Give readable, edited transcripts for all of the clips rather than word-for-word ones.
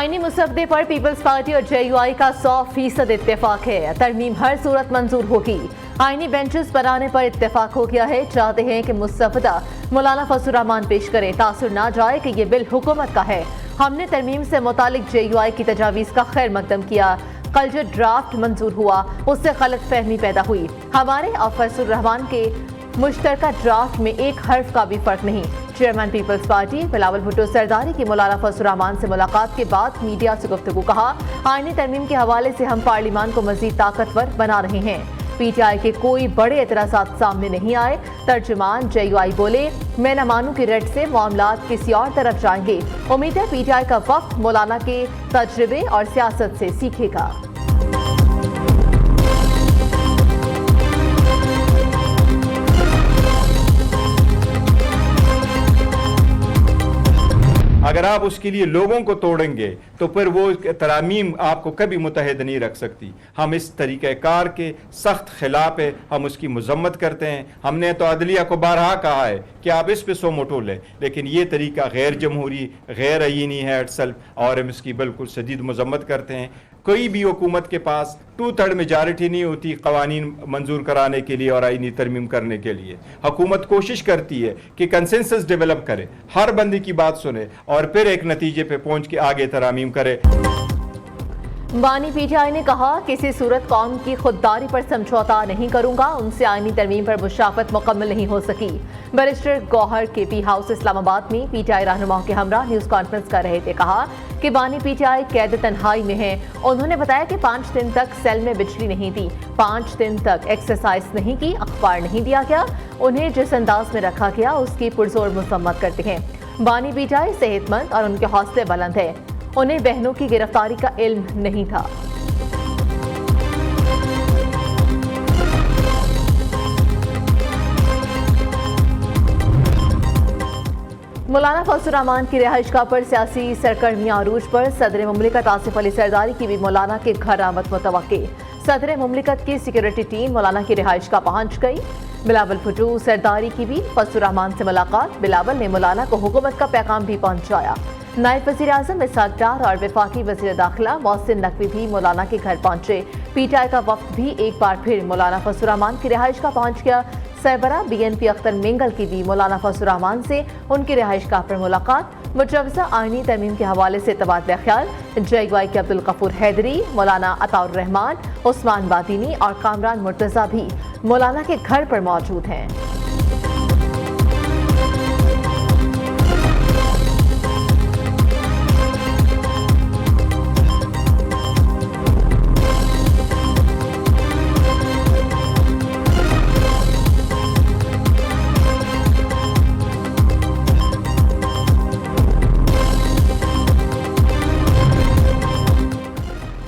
आईनी मुसवदे पर peoples party और JUI का 100% इत्तेफाक है। तरमीम हर सूरत मंजूर होगी। आईनी बेंचेस बनाने पर इत्तेफाक हो गया है। चाहते हैं कि मुसवदा मौलाना फजलुर रहमान पेश करें। तासुर ना जाए कि ये बिल हुकूमत का है। हमने तरमीम से मुतालिक JUI की तजावीज़ का खैर मकदम किया। कल जो ड्राफ्ट मंजूर हुआ उससे गलत फहमी पैदा हुई। हमारे और फजलुर रहमान के मुश्तरका ड्राफ्ट में एक हर्फ का भी फर्क नहीं। Chairman Peoples Party Bilawal Bhutto सरदारी की मौलाना फजलुर रहमान से मुलाकात के बाद मीडिया से गुफ्तगू कहा, आईनी तरमीम के हवाले से हम पार्लियामान को मजीद ताकतवर बना रहे हैं। PTI के कोई बड़े एतराज़ात सामने नहीं आए। तर्जुमान JUI बोले, मैं न मानूं कि रेड से मामलात किसी और तरफ जाएंगे। उम्मीद है PTI का वक्त मौलाना के तजर्बे और सियासत से सीखेगा। अगर आप उसके लिए लोगों को तोड़ेंगे तो फिर वो तरामीम आपको कभी मुतहद नहीं रख सकती। हम इस तरीक़ाकार के सख्त खिलाफ है, हम उसकी मजम्मत करते हैं। हमने तो अदलिया को बारहा कहा है कि आप इस पे सो मोटो लें, लेकिन ये तरीका गैर जमहूरी गैर आईनी है अटसल, और हम इसकी बिल्कुल शदीद मजम्मत करते हैं। कोई भी हुकूमत के पास 2/3 मेजॉरिटी नहीं होती कवानीन मंजूर कराने के लिए और आईनी तरमीम करने के लिए। हुकूमत कोशिश करती है कि कंसेंसस डेवलप करे, हर बंदे की बात सुने और फिर एक नतीजे पे पहुंच के आगे तरामीम करे। बानी PTI ने कहा, किसी सूरत कौम की खुददारी पर समझौता नहीं करूंगा। उनसे आईनी तरमीम पर मुशावरत मुकम्मल नहीं हो सकी। Barrister Gohar KP house Islamabad में PTI रहनुमाओं के हमरा न्यूज़ कॉन्फ्रेंस कर रहे थे। कहा कि बानी PTI कैद तन्हाई में है। उन्होंने बताया कि 5 दिन तक सेल में बिजली नहीं थी, 5 दिन तक एक्सरसाइज नहीं की, अखबार नहीं दिया गया। उन्हें जिस अंदाज में रखा गया उसकी पुरजोर मजम्मत करते हैं। बानी PTI सेहतमंद और उनके हौसले बुलंद है। उन्हें बहनों की गिरफ्तारी का इल्म नहीं था। मौलाना फजलुर रहमान की रिहाइशगाह पर सियासी सरगर्मियां अरूज पर। सदर मुमलिकत आसिफ अली सरदारी की भी मौलाना के घर आमद मुतवक्के। सदर मुमलिकत की सिक्योरिटी टीम मौलाना की रिहाइशगाह पहुंच गई। बिलावल भुट्टो सरदारी की भी फजलुर रहमान से मुलाकात। बिलावल ने मौलाना को हुकूमत का पैगाम भी पहुंचाया। नायब वज़ीर आज़म इसहाक डार और वफाकी वज़ीर दाखिला मोहसिन नकवी भी मौलाना के घर पहुंचे। PTI का वक्त भी एक बार फिर मौलाना फजलुर रहमान की रिहाइशगाह पहुंच गया। सरबरा BNP अख्तर मिंगल की भी मौलाना फजलुर रहमान से उनकी रिहाइशगाह पर मुलाकात। मुजवज़ा आईनी तरमीम के हवाले से तबादला ख्याल। JUI के अब्दुल गफूर हैदरी, मौलाना अताउर रहमान, उस्मान बादीनी और कामरान मुर्तज़ा भी मौलाना के घर पर मौजूद हैं।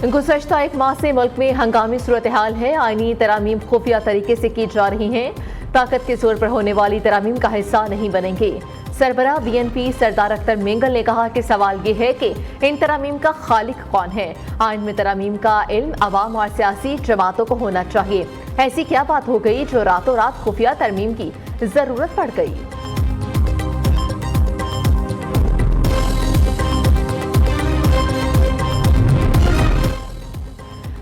गुज़श्ता एक माह से मुल्क में हंगामी सूरत हाल है। आईनी तरामीम खुफिया तरीके से की जा रही हैं। ताकत के जोर पर होने वाली तरामीम का हिस्सा नहीं बनेंगे। सरबराह BNP सरदार अख्तर मिंगल ने कहा कि सवाल ये है कि इन तरामीम का खालिक कौन है। आइन में तरामीम का इल्म अवाम और सियासी जमातों को होना चाहिए। ऐसी क्या बात हो गई जो रातों रात खुफिया तरमीम की जरूरत पड़ गई।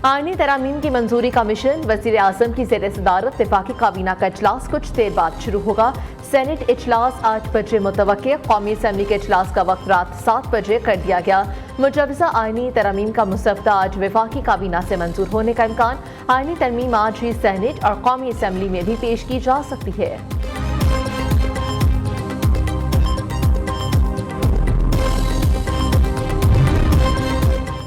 आईनी तरामीम की मंजूरी का मिशन। वज़ीर आज़म की ज़ेर सदारत वफाकी काबीना का इजलास कुछ देर बाद शुरू होगा। सेनेट इजलास 8 बजे मुतवक्के। कौमी असम्बली के इजलास का वक्त रात 7 बजे कर दिया गया। मुजवज़ा आईनी तरमीम का मुसवदा आज वफाकी काबीना से मंजूर होने का इम्कान। आईनी तरमीम आज ही सेनेट और कौमी असम्बली में भी पेश की जा सकती है।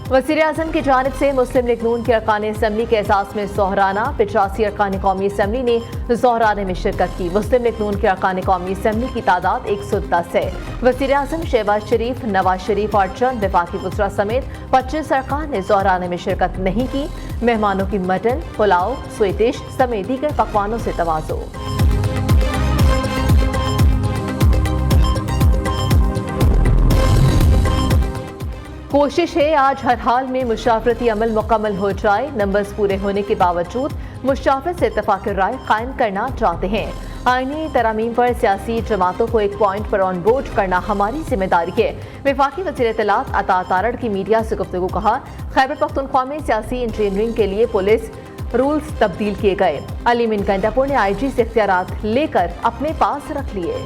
वज़ीर आज़म की जानिब से मुस्लिम लीग नून के अरकान असम्बली के एजाज़ में ज़ोहराना। 85 अरकान कौमी असम्बली ने ज़ोहराने में शिरकत की। मुस्लिम लीग नून के अरकान कौमी असम्बली की तादाद 110 है। वज़ीर आज़म शहबाज शरीफ, नवाज शरीफ और चंद वफाकी वज़रा समेत 25 अरकान ने ज़ोहराने में शिरकत नहीं की। मेहमानों की मटन, पुलाव, स्वीट डिश समेत दीगर पकवानों से तवाज़ो। कोशिश है आज हर हाल में मुशावरती अमल मुकम्मल हो जाए। नंबर्स पूरे होने के बावजूद मुशावरत से इत्तफाक राय कायम करना चाहते हैं। आईनी तरमीम पर सियासी जमातों को एक पॉइंट पर ऑन बोर्ड करना हमारी जिम्मेदारी है। वफाकी वज़ीर इत्तलात अता तारड़ की मीडिया से गुफ्तगू कहा, खैबर पख्तूनख्वा में सियासी इंजीनियरिंग के लिए पुलिस रूल्स तब्दील किए गए। अली मिन गंडापुर ने IG से इख्तियारात लेकर अपने पास रख लिए।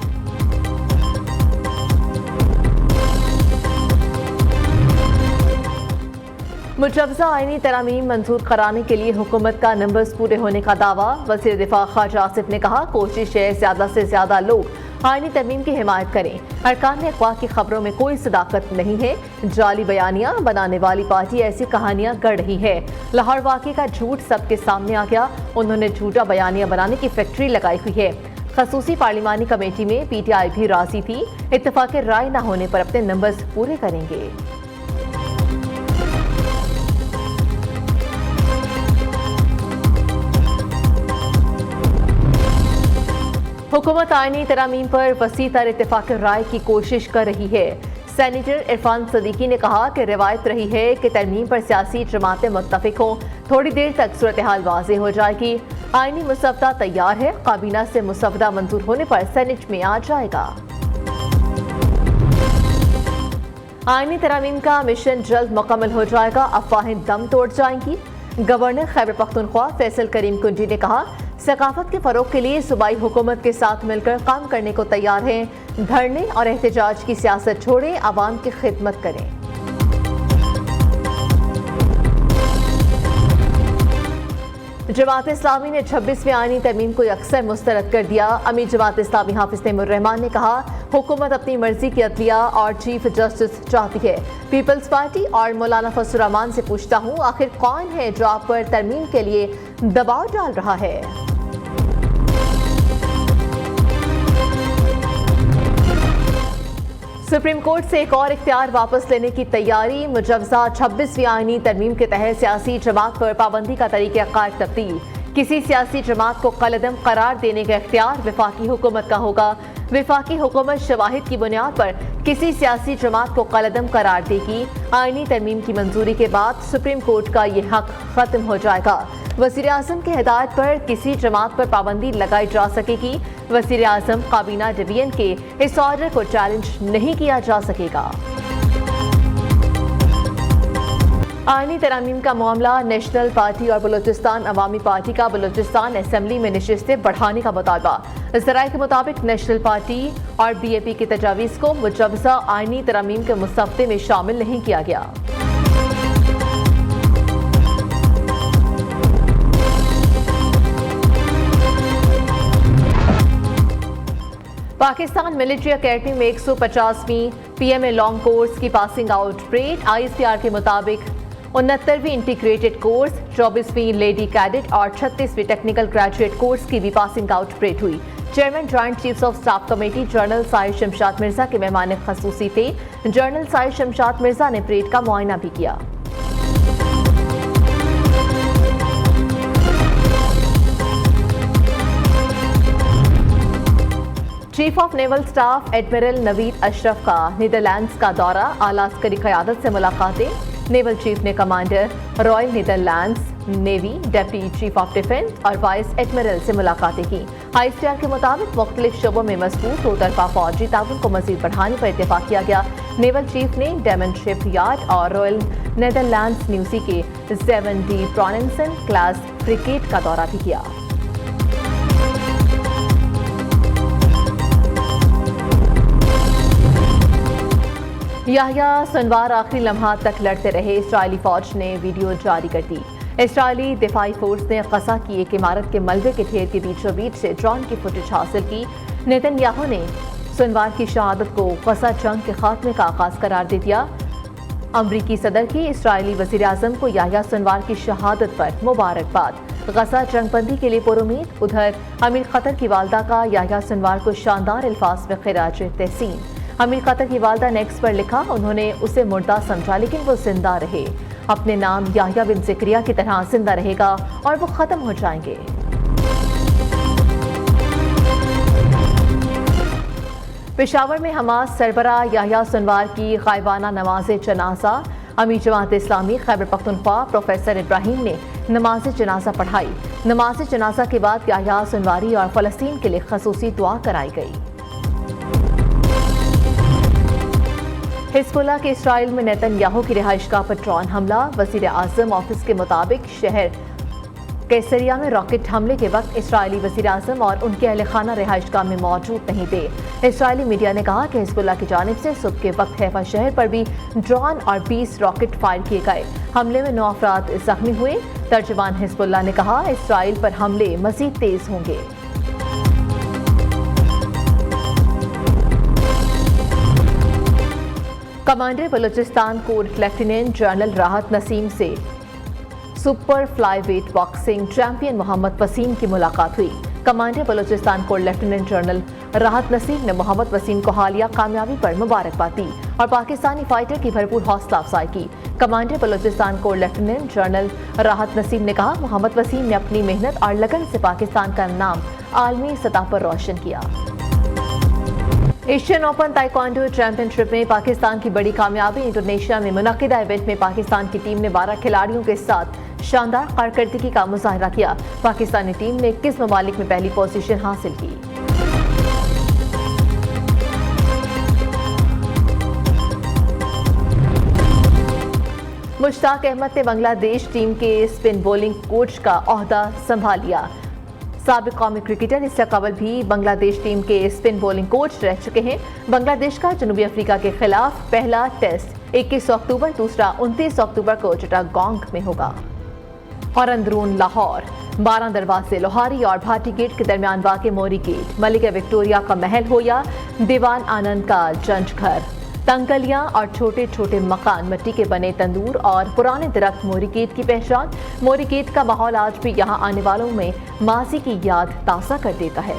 मुजवजा आईनी तरामीम मंजूर कराने के लिए हुकूमत का नंबर्स पूरे होने का दावा। वज़ीर दिफा ख्वाजा आसिफ ने कहा, कोशिश है ज़्यादा से ज़्यादा लोग आईनी तरमीम की हिमायत करें। अरकान अक़वा की खबरों में कोई सदाकत नहीं है। जाली बयानियाँ बनाने वाली पार्टी ऐसी कहानियाँ गढ़ रही है। लाहौर वाक़े का झूठ सबके सामने आ गया। उन्होंने झूठा बयानियाँ बनाने की फैक्ट्री लगाई हुई है। खसूसी पार्लिमानी कमेटी में PTI भी राजी थी। इत्तफाक़ राय न होने पर अपने नंबर्स पूरे करेंगे। हुकूमत आईनी तरामीम पर वसी तर इत्तेफाक राय की कोशिश कर रही है। सेनेटर इरफान सदीकी ने कहा कि रिवायत रही है कि तरमीम पर सियासी जमातें मुत्तफिक हों, थोड़ी देर तक सूरत हाल वाज़ेह हो जाएगी। आईनी मुसवदा तैयार है, काबीना से मुसवदा मंजूर होने पर सेनेट में आ जाएगा। आईनी तरामीम का मिशन जल्द मुकम्मल हो जाएगा, अफवाहें दम तोड़ जाएंगी। गवर्नर खैबर पख्तूनख्वा फैसल करीम कुंजी ने कहा, सकाफत के फरोग के लिए सूबाई हुकूमत के साथ मिलकर काम करने को तैयार हैं। धरने और एहतजाज की सियासत छोड़ें, आवाम की खिदमत करें। जमात इस्लामी ने 26वें आईनी तरमीम को अक्सर मुस्तरद कर दिया। अमीर जमात इस्लामी हाफिज तैमूर रहमान ने कहा, हुकूमत अपनी मर्जी की अदलिया और चीफ जस्टिस चाहती है। पीपल्स पार्टी और मौलाना फजल रहमान से पूछता हूँ, आखिर कौन है जो आप पर तरमीम के लिए दबाव डाल रहा है? सुप्रीम कोर्ट से एक और इख्तियार वापस लेने की तैयारी। मुजवजा 26वीं आईनी तरमीम के तहत सियासी जमात पर पाबंदी का तरीक़ाकार तब्दील। किसी सियासी जमात को कलअदम करार देने का इख्तियार वफाकी हुकूमत का होगा। वफाकी हुकूमत शवाहिद की बुनियाद पर किसी सियासी जमात को कलअदम करार देगी। आईनी तरमीम की मंजूरी के बाद सुप्रीम कोर्ट का ये हक खत्म हो जाएगा। वज़ीर आज़म की हिदायत पर किसी जमात पर पाबंदी लगाई जा सकेगी। वज़ीर आज़म काबीना डिवीजन के इस ऑर्डर को चैलेंज नहीं किया जा सकेगा। आईनी तरामीम का मामला, नेशनल पार्टी और बलूचिस्तान अवामी पार्टी का बलूचिस्तान असेंबली में नशिस्तें बढ़ाने का मुतालबा। ज़राए के मुताबिक नेशनल पार्टी और BAP की तजावीज़ को मुजवजा आईनी तरामीम के मुसफ्ते में शामिल नहीं किया गया। पाकिस्तान मिलिट्री अकेडमी में 150वीं PMA लॉन्ग कोर्स की पासिंग आउट परेड। ISTR के मुताबिक 69वीं इंटीग्रेटेड कोर्स, 24वीं लेडी कैडेट और 36वीं टेक्निकल ग्रेजुएट कोर्स की भी पासिंग आउट परेड हुई। Chairman joint chiefs of staff committee general Sahir Shamshad Mirza के मेहमान खसूसी थे। जनरल साहिर शमशाद मिर्जा ने परेड का मुआयना भी किया। Chief of naval staff admiral Naveed Ashraf का नीदरलैंड्स का दौरा, आला अस्करी क़यादत से मुलाकातें। नेवल चीफ ने commander royal Netherlands navy, deputy chief of defence और वाइस एडमिरल से मुलाकातें की। ISTR के मुताबिक मुख्तलिफ शोबों में मजबूत दो तरफा फौजी ताउन को मजीद बढ़ाने पर इत्तेफाक किया गया। नेवल चीफ ने डेमन शिप यार्ड और रॉयल नीदरलैंड्स न्यूसी के 7D ब्रॉनिंसन क्लास फ्रिगेट का दौरा भी किया। याह्या सिनवार आखिरी लम्हात तक लड़ते रहे। इस्राइली फौज ने वीडियो जारी कर दी। इस्राइली दिफाई फोर्स ने गजा की एक इमारत के मलबे के ढेर के बीचों बीच से ड्रोन की फुटेज हासिल की। नेतन्याहू ने सिनवार की शहादत को गजा जंग के खात्मे का आगाज करार दे दिया। अमरीकी सदर की इस्राइली वज़ीर आज़म को याह्या सिनवार की शहादत पर मुबारकबाद। गजा जंगबंदी के लिए पुरुमीद। उधर अमीर कतर की वालदा का याह्या सिनवार को शानदार अल्फाज में खिराज तहसीन। अमीर कतर की वालदा ने एक्स पर लिखा, उन्होंने उसे मुर्दा समझा लेकिन वो जिंदा रहे। अपने नाम याह्या बिन ज़करिया की तरह जिंदा रहेगा और वो खत्म हो जाएंगे। पेशावर में हमास सरबरा याह्या सिनवार की गायबाना नमाज जनाजा। अमीर जमात इस्लामी खैबर पख्तूनख्वा प्रोफेसर इब्राहिम ने नमाज जनाजा पढ़ाई। नमाज जनाजा के बाद याह्या सिनवारी और फ़लस्तीन के लिए खसूसी दुआ कराई गई। हिज़्बुल्लाह के इसराइल में नेतन्याहू की रिहाइशगाह पर ड्रोन हमला। वज़ीर आज़म ऑफिस के मुताबिक शहर कैसरिया में रॉकेट हमले के वक्त इसराइली वज़ीर आज़म और उनके अहल खाना रिहाइशगाह में मौजूद नहीं थे। इसराइली मीडिया ने कहा कि हिज़्बुल्लाह की जानिब से सुबह के वक्त हैफा शहर पर भी ड्रोन और 20 रॉकेट फायर किए गए। हमले में 9 अफराद जख्मी हुए। तर्जुमान हिज़्बुल्लाह ने कहा इसराइल पर हमले मज़ीद तेज़ होंगे। Commander Balochistan corps lieutenant general Rahat Naseem से super flyweight boxing champion Muhammad Waseem की मुलाकात हुई। Commander Balochistan corps lieutenant general Rahat Naseem ने मोहम्मद वसीम को हालिया कामयाबी पर मुबारकबाद दी और पाकिस्तानी फाइटर की भरपूर हौसला अफजाई की। Commander Balochistan corps lieutenant general Rahat Naseem ने कहा मोहम्मद वसीम ने अपनी मेहनत और लगन से पाकिस्तान का नाम आलमी सतह पर रोशन किया। एशियन ओपन ताइक्वांडो चैंपियनशिप में पाकिस्तान की बड़ी कामयाबी। इंडोनेशिया में मुनक्किदा इवेंट में पाकिस्तान की टीम ने 12 खिलाड़ियों के साथ शानदार कारकर्दगी का मुजाहरा किया। पाकिस्तानी टीम ने 21 ममालिक में पहली पोजीशन हासिल की। मुश्ताक अहमद ने बांग्लादेश टीम के स्पिन बॉलिंग कोच का ओहदा संभाल लिया। साबिक कौमी क्रिकेटर इससे कबल भी बांग्लादेश टीम के स्पिन बॉलिंग कोच रह चुके हैं। बांग्लादेश का जनूबी अफ्रीका के खिलाफ पहला टेस्ट 21 अक्टूबर, दूसरा 29 अक्टूबर को चिटागोंग में होगा। और अंदरून लाहौर 12 दरवाजे लोहारी और भाटी गेट के दरमियान वाक़ मोरी गेट मलिका विक्टोरिया का महल हो या दीवान आनंद का जंज घर, तंगलियां और छोटे छोटे मकान, मिट्टी के बने तंदूर और पुराने दरख्त मोरी गेट की पहचान। मोरी गेट का माहौल आज भी यहाँ आने वालों में माजी की याद ताज़ा कर देता है।